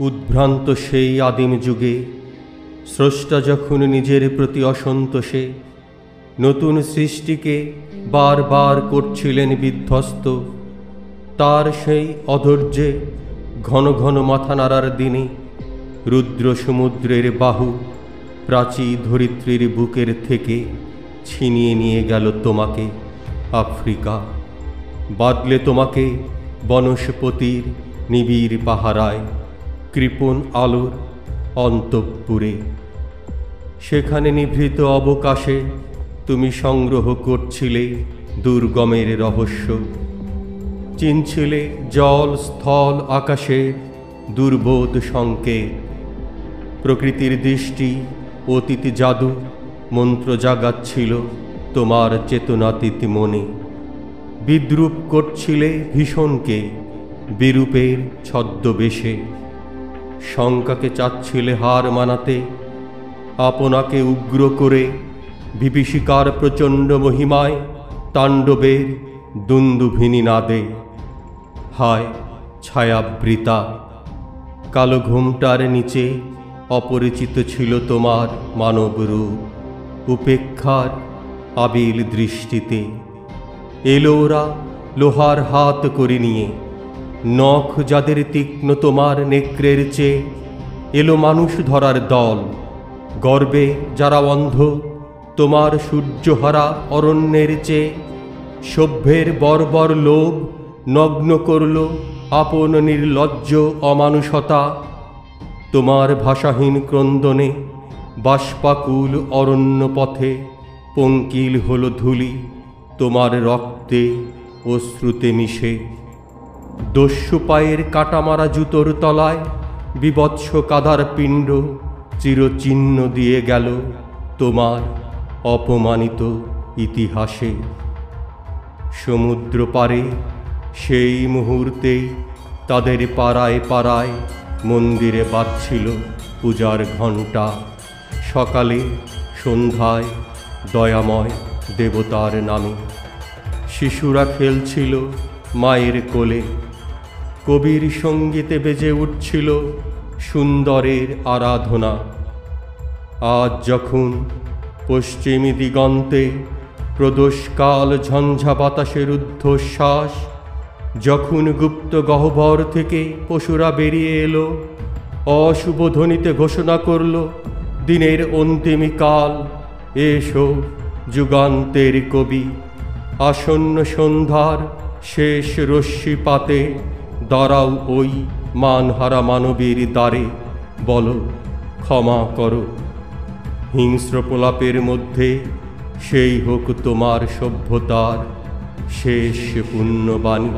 উদ্ভ্রান্ত সেই আদিম যুগে স্রষ্টা যখন নিজের প্রতি অসন্তোষে নতুন সৃষ্টিকে বারবার করছিলেন বিধ্বস্ত, তার সেই অধৈর্যে ঘন ঘন মাথা নাড়ার দিনে রুদ্র সমুদ্রের বাহু প্রাচী ধরিত্রীর বুকের থেকে ছিনিয়ে নিয়ে গেল তোমাকে আফ্রিকা, বাদলে তোমাকে বনস্পতির নিবিড় পাহারায় কৃপণ আলোর অন্তঃপুরে। সেখানে নিভৃত অবকাশে তুমি সংগ্রহ করছিলে দুর্গমের রহস্য, চিনছিলে জল স্থল আকাশে দুর্বোধ সংকেত। প্রকৃতির দৃষ্টি অতীত জাদু মন্ত্র জাগাচ্ছিল তোমার চেতনাতীত মনে। বিদ্রূপ করছিলে ভীষণকে বিরূপের ছদ্মবেশে, শঙ্কাকে চাচ্ছিলে হার মানাতে, আপনাকে উগ্র করে বিভীষিকার প্রচণ্ড মহিমায় তাণ্ডবের দুন্দুভিনী নাদে। হায় ছায়াবৃতা, কালো ঘোমটার নিচে অপরিচিত ছিল তোমার মানব রূপ। উপেক্ষার আবিল দৃষ্টিতে এলো ওরা লোহার হাত করে নিয়ে, নখ যাদের তীক্ষ্ণ তোমার নেকড়ের চেয়ে। এলো মানুষ ধরার দল, গর্বে যারা অন্ধ তোমার সূর্যহারা অরণ্যের চেয়ে। সভ্যের বর্বর লোভ নগ্ন করল আপন নির্লজ্জ অমানুষতা। তোমার ভাষাহীন ক্রন্দনে বাষ্পাকুল অরণ্য পথে পঙ্কিল হল ধূলি তোমার রক্তে অশ্রুতে মিশে। দস্যু পায়ের কাটামারা জুতোর তলায় বিবৎস কাদার পিণ্ড চিরচিহ্ন দিয়ে গেল তোমার অপমানিত ইতিহাসে। সমুদ্র পারে সেই মুহূর্তেই তাদের পাড়ায় পাড়ায় মন্দিরে বাজছিল পূজার ঘণ্টা। সকালে সন্ধ্যায় দয়াময় দেবতার নামে শিশুরা খেলছিল মায়ের কোলে। কবির সঙ্গীতে বেজে উঠছিল সুন্দরের আরাধনা। আজ যখন পশ্চিমী দিগন্তে প্রদোষকাল ঝঞ্ঝা বাতাসের ঊর্ধ্বশ্বাস, যখন গুপ্ত গহ্বর থেকে পশুরা বেরিয়ে এলো, অশুভ ধ্বনিতে ঘোষণা করল দিনের অন্তিমকাল। এসো যুগান্তের কবি, আসন্ন সন্ধ্যার শেষ রশ্মিপাতে দাঁড়াও ওই মানহারা মানবীর দ্বারে। বলো ক্ষমা করো, হিংস্র প্রলাপের মধ্যে সেই হোক তোমার সভ্যতার শেষ পুণ্যবাণী।